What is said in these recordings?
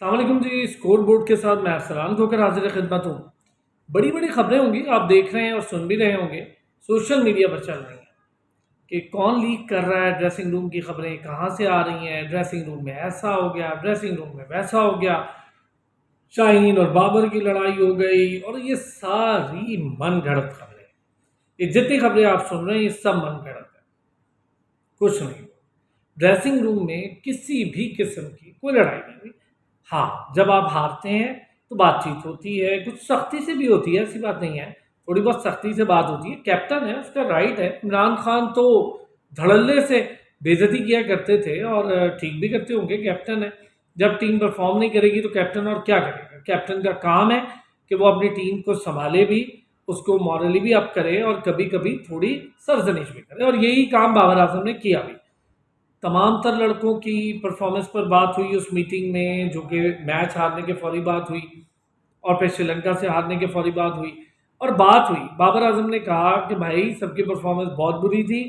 अस्सलाम वालेकुम जी। Score board के साथ मैं अरसलान होकर हाजिर खिदमत हूँ। बड़ी बड़ी खबरें होंगी, आप देख रहे हैं और सुन भी रहे होंगे, सोशल मीडिया पर चल रही हैं कि कौन लीक कर रहा है, ड्रेसिंग रूम की खबरें कहाँ से आ रही हैं, ड्रेसिंग रूम में ऐसा हो गया, ड्रेसिंग रूम में वैसा हो गया, शाहीन और बाबर की लड़ाई हो गई, और ये सारी मन गढ़ंत खबरें। ये जितनी खबरें आप सुन रहे हैं ये सब मन गढ़ंत है, कुछ नहीं। ड्रेसिंग रूम में किसी भी किस्म की कोई लड़ाई नहीं हुई। हाँ, जब आप हारते हैं तो बातचीत होती है, कुछ सख्ती से भी होती है, ऐसी बात नहीं है। थोड़ी बहुत सख्ती से बात होती है, कैप्टन है उसका राइट है। इमरान खान तो धड़ल्ले से बेइज्जती किया करते थे और ठीक भी करते होंगे, कैप्टन है। जब टीम परफॉर्म नहीं करेगी तो कैप्टन और क्या करेगा? कैप्टन का काम है कि वो अपनी टीम को संभाले भी, उसको मॉरली भी अप करे और कभी कभी थोड़ी सरजनिश भी करे, और यही काम बाबर आजम ने किया भी। तमाम तर लड़कों की परफॉर्मेंस पर बात हुई उस मीटिंग में, जो कि मैच हारने के फौरी बात हुई और फिर श्रीलंका से हारने के फौरी बात हुई। और बात हुई, बाबर आजम ने कहा कि भाई सबकी परफॉर्मेंस बहुत बुरी थी,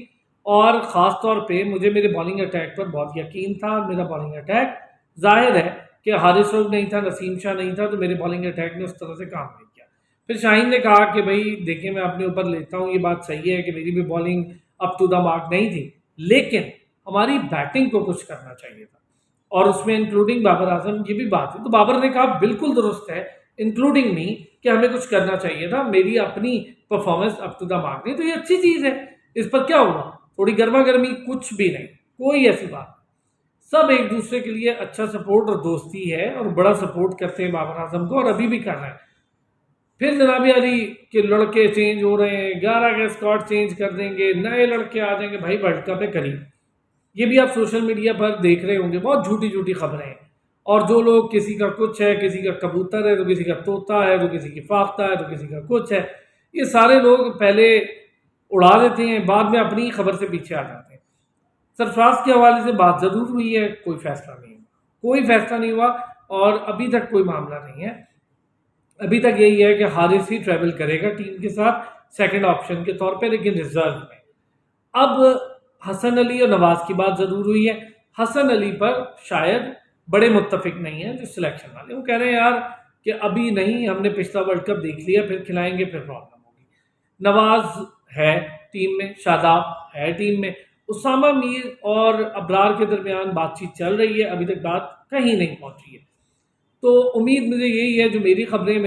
और ख़ास तौर पे मुझे मेरे बॉलिंग अटैक पर बहुत यकीन था। मेरा बॉलिंग अटैक जाहिर है कि हारिस रऊफ नहीं था, नसीम शाह नहीं था, तो मेरे बॉलिंग अटैक ने उस तरह से काम नहीं किया। फिर शाहीन ने कहा कि भाई देखिए, मैं अपने ऊपर लेता हूँ, ये बात सही है कि मेरी भी bowling up to the mark नहीं थी, लेकिन हमारी बैटिंग को कुछ करना चाहिए था, और उसमें इंक्लूडिंग बाबर आजम की भी बात है। तो बाबर ने कहा बिल्कुल दुरुस्त है, इंक्लूडिंग मी, कि हमें कुछ करना चाहिए था, मेरी अपनी performance up to the mark नहीं। तो ये अच्छी चीज़ है, इस पर क्या हुआ? थोड़ी गर्मा गर्मी, कुछ भी नहीं, कोई ऐसी बात नहीं। सब एक दूसरे के लिए अच्छा सपोर्ट और दोस्ती है, और बड़ा सपोर्ट करते हैं बाबर आजम को, और अभी भी कर रहे हैं। फिर जनाब अली के लड़के चेंज हो रहे हैं, 11 के स्क्वाड चेंज कर देंगे, नए लड़के आ जाएंगे। भाई वर्ल्ड कप है करीब, ये भी आप सोशल मीडिया पर देख रहे होंगे, बहुत झूठी झूठी खबरें हैं। और जो लोग, किसी का कुछ है, किसी का कबूतर है तो किसी का तोता है, तो किसी की फाख्ता है तो किसी का कुछ है, ये सारे लोग पहले उड़ा देते हैं, बाद में अपनी खबर से पीछे आ जाते हैं। सरफराज के हवाले से बात ज़रूर हुई है, कोई फैसला नहीं हुआ, कोई फैसला नहीं हुआ, और अभी तक कोई मामला नहीं है। अभी तक यही है कि हारिस ही ट्रैवल करेगा टीम के साथ सेकंड ऑप्शन के तौर पे, लेकिन रिजर्व में। अब हसन अली और नवाज की बात ज़रूर हुई है। हसन अली पर शायद बड़े मुत्तफिक नहीं है जो सिलेक्शन वाले, वो कह रहे हैं यार कि अभी नहीं, हमने पिछला वर्ल्ड कप देख लिया, फिर खिलाएंगे, फिर प्रॉब्लम होगी। नवाज है टीम में, शादाब है टीम में, उसामा मीर और अबरार के दरमियान बातचीत चल रही है, अभी तक बात कहीं नहीं पहुंची है। तो उम्मीद मुझे यही है, जो मेरी खबरें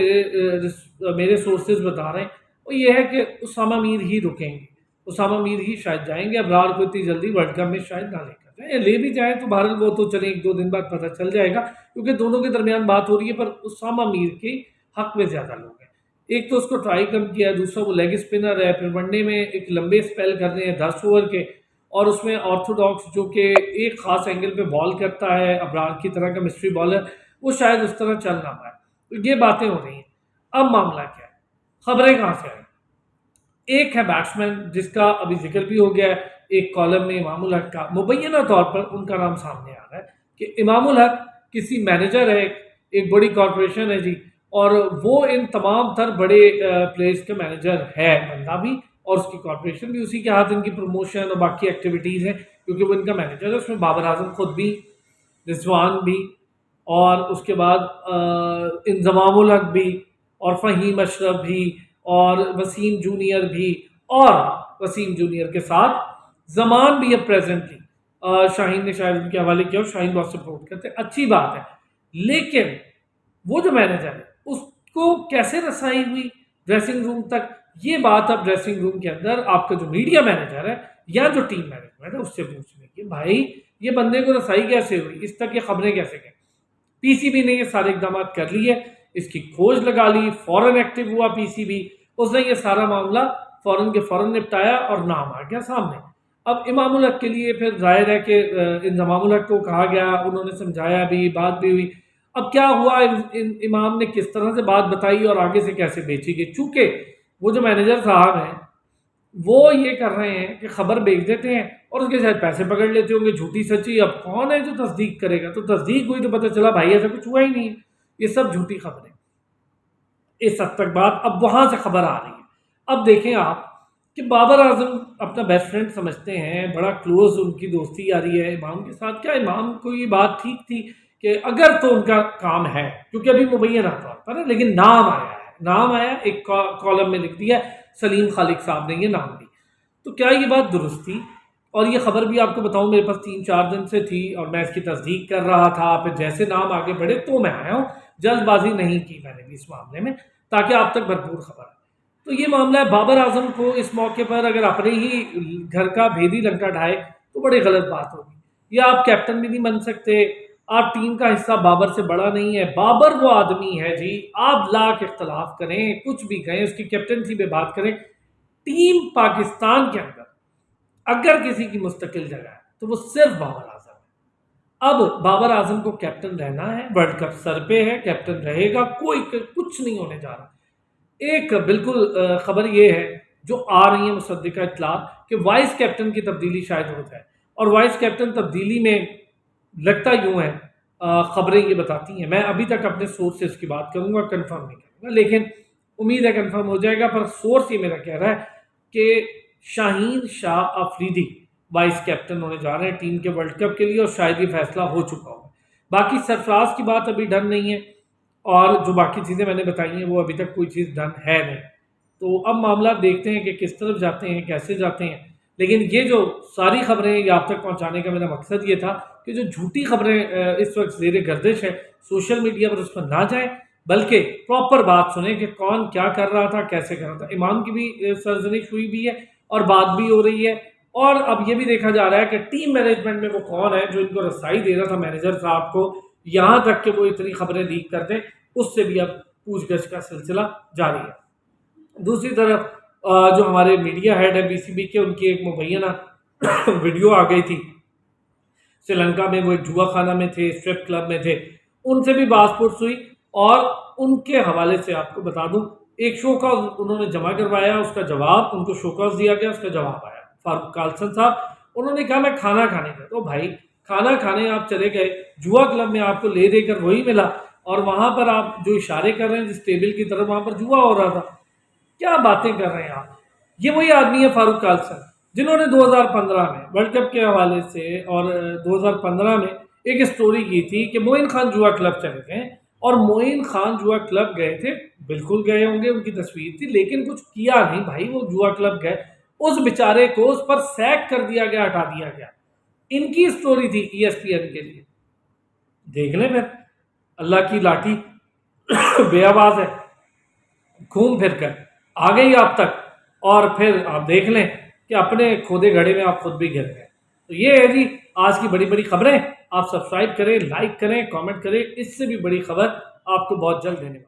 मेरे सोर्सेज बता रहे हैं, वो ये है कि उसामा मीर ही रुकेंगे, उसामा मीर ही शायद जाएंगे। अबरार को इतनी जल्दी वर्ल्ड कप में शायद ना लेकर जाए, या ले भी जाए तो बहरहाल वो तो चले, 1-2 दिन बाद पता चल जाएगा, क्योंकि दोनों के दरमियान बात हो रही है। पर उसामा मीर के हक में ज़्यादा लोग हैं। एक तो उसको ट्राई कम किया है, दूसरा वो लेग स्पिनर है, फिर वनडे में एक लंबे स्पेल कर रहे हैं 10 ओवर के, और उसमें ऑर्थोडॉक्स जो कि एक ख़ास एंगल पे बॉल करता है, अबरार की तरह का मिस्ट्री बॉलर, वो शायद उस तरह चल ना पाए। तो ये बातें हो रही हैं। अब मामला क्या है, खबरें कहाँ से आई? एक है बैट्समैन जिसका अभी जिक्र भी हो गया है, एक कॉलम में इमामुल हक का मुबैना तौर पर उनका नाम सामने आ रहा है कि इमामुल हक किसी मैनेजर है, एक बड़ी कॉरपोरेशन है जी, और वो इन तमाम तर बड़े प्लेयर्स का मैनेजर है, बंदा भी, और उसकी कॉरपोरेशन भी उसी के हाथ, इनकी प्रमोशन और बाकी एक्टिविटीज़ हैं, क्योंकि वो इनका मैनेजर है। उसमें बाबर आजम खुद भी, रिजवान भी, और उसके बाद इंजमामुल हक भी, और फ़हीम अशरफ भी, और वसीम जूनियर भी, और वसीम जूनियर के साथ जमान भी अब प्रेजेंटली, शाहीन ने शायद उनके हवाले किया, और शाहीन बहुत सपोर्ट करते हैं, अच्छी बात है। लेकिन वो जो मैनेजर है उसको कैसे रसाई हुई ड्रेसिंग रूम तक, ये बात अब ड्रेसिंग रूम के अंदर आपका जो मीडिया मैनेजर है या जो टीम मैनेजमेंट है उससे पूछने की, भाई ये बंदे को रसाई कैसे हुई, इस तक ये खबरें कैसे गई? पीसीबी ने ये सारे इकदाम कर लिए, इसकी खोज लगा ली, फौरन एक्टिव हुआ पीसीबी, उसने ये सारा मामला फौरन के फौरन निपटाया, और नाम आ गया सामने। अब इमामुल हक के लिए फिर जाहिर है कि इंजमामुल हक को कहा गया, उन्होंने समझाया भी, बात भी हुई। अब क्या हुआ, इमाम ने किस तरह से बात बताई और आगे से कैसे बेची गई, चूंकि वो जो मैनेजर साहब हैं वो ये कर रहे हैं कि खबर बेच देते हैं और उसके शायद पैसे पकड़ लेते होंगे, झूठी सच्ची। अब कौन है जो तस्दीक करेगा? तो तस्दीक हुई तो पता चला भाई ऐसा कुछ हुआ ही नहीं है, ये सब झूठी खबरें। इस हद तक बात अब वहां से खबर आ रही है। अब देखें आप कि बाबर आजम अपना बेस्ट फ्रेंड समझते हैं, बड़ा क्लोज उनकी दोस्ती आ रही है इमाम के साथ। क्या इमाम को ये बात ठीक थी कि अगर तो उनका काम है, क्योंकि अभी मुबैना तौर पर है, लेकिन नाम आया एक कॉलम में लिख दिया सलीम खालिक साहब ने ये नाम दी। तो क्या ये बात दुरुस्त थी? और ये खबर भी आपको बताऊं मेरे पास 3-4 दिन से थी और मैं इसकी तस्दीक कर रहा था, फिर जैसे नाम आगे बढ़े तो मैं आया हूँ, जल्दबाजी नहीं की मैंने भी इस मामले में, ताकि आप तक भरपूर खबर है। तो ये मामला है बाबर आजम को इस मौके पर अगर अपने ही घर का भेदी लंका ढाए तो बड़ी गलत बात होगी। या आप कैप्टन भी नहीं बन सकते, आप टीम का हिस्सा बाबर से बड़ा नहीं है। बाबर वो आदमी है जी, आप लाख इख्तलाफ करें, कुछ भी कहें, उसकी कैप्टनसी पे बात करें, टीम पाकिस्तान के अंदर अगर किसी की मुस्तकिल जगह है तो वो सिर्फ बाबर आजम है। अब बाबर आजम को कैप्टन रहना है, वर्ल्ड कप सर पे है, कैप्टन रहेगा, कोई कुछ नहीं होने जा रहा। एक बिल्कुल खबर ये है जो आ रही है मुसद्दिका इत्तलात कि वाइस कैप्टन की तब्दीली शायद हो जाए, और वाइस कैप्टन तब्दीली में लगता यूं है, खबरें ये बताती हैं, मैं अभी तक अपने सोर्स से इसकी बात करूंगा, कंफर्म नहीं करूंगा, लेकिन उम्मीद है कंफर्म हो जाएगा। पर सोर्स ये मेरा कह रहा है कि शाहीन शाह अफरीदी वाइस कैप्टन होने जा रहे हैं टीम के वर्ल्ड कप के लिए, और शायद ये फैसला हो चुका होगा। बाकी सरफराज की बात अभी डन नहीं है, और जो बाकी चीज़ें मैंने बताई हैं वो अभी तक कोई चीज़ डन है नहीं। तो अब मामला देखते हैं कि किस तरफ जाते हैं, कैसे जाते हैं। लेकिन ये जो सारी खबरें ये आप तक पहुंचाने का मेरा मकसद ये था कि जो झूठी खबरें इस वक्त ज़ेरे गर्दिश है सोशल मीडिया पर, उस पर ना जाएं, बल्कि प्रॉपर बात सुने कि कौन क्या कर रहा था, कैसे कर रहा था। इमाम की भी सरजनिश हुई भी है और बात भी हो रही है, और अब ये भी देखा जा रहा है कि टीम मैनेजमेंट में वो कौन है जो इनको रसाई दे रहा था मैनेजर साहब को, यहाँ तक कि वो इतनी खबरें लीक कर दें, उससे भी अब पूछगछ का सिलसिला जारी है। दूसरी तरफ जो हमारे मीडिया हेड है बीसीबी के, उनकी एक मुबैना वीडियो आ गई थी, श्रीलंका में वो एक जुआ खाना में थे, स्ट्रिप क्लब में थे, उनसे भी बातचीत हुई, और उनके हवाले से आपको बता दूं, एक शो का उन्होंने जमा करवाया, उसका जवाब उनको शोकॉज दिया गया, उसका जवाब आया फारूक कालसन साहब, उन्होंने कहा मैं खाना खाने गया। तो भाई खाना खाने आप चले गए, जुआ क्लब में आपको ले देकर वही मिला, और वहां पर आप जो इशारे कर रहे हैं जिस टेबल की तरफ, वहां पर जुआ हो रहा था। क्या बातें कर रहे हैं आप? ये वही आदमी है फारूक कालसन जिन्होंने 2015 में वर्ल्ड कप के हवाले से और 2015 में एक स्टोरी की थी कि मोइन खान जुआ क्लब चले गए, और मोइन खान जुआ क्लब गए थे, बिल्कुल गए होंगे, उनकी तस्वीर थी, लेकिन कुछ किया नहीं भाई, वो जुआ क्लब गए, उस बेचारे को उस पर सैक कर दिया गया, हटा दिया गया। इनकी स्टोरी थी ESPN के लिए। देख लें फिर, अल्लाह की लाठी बेआवाज है, घूम फिर कर आ गई आप तक, और फिर आप देख लें कि अपने खोदे घड़े में आप खुद भी गिर गए। तो ये है जी आज की बड़ी बड़ी खबरें। आप सब्सक्राइब करें, लाइक करें, कमेंट करें, इससे भी बड़ी खबर आपको बहुत जल्द देने वाली है।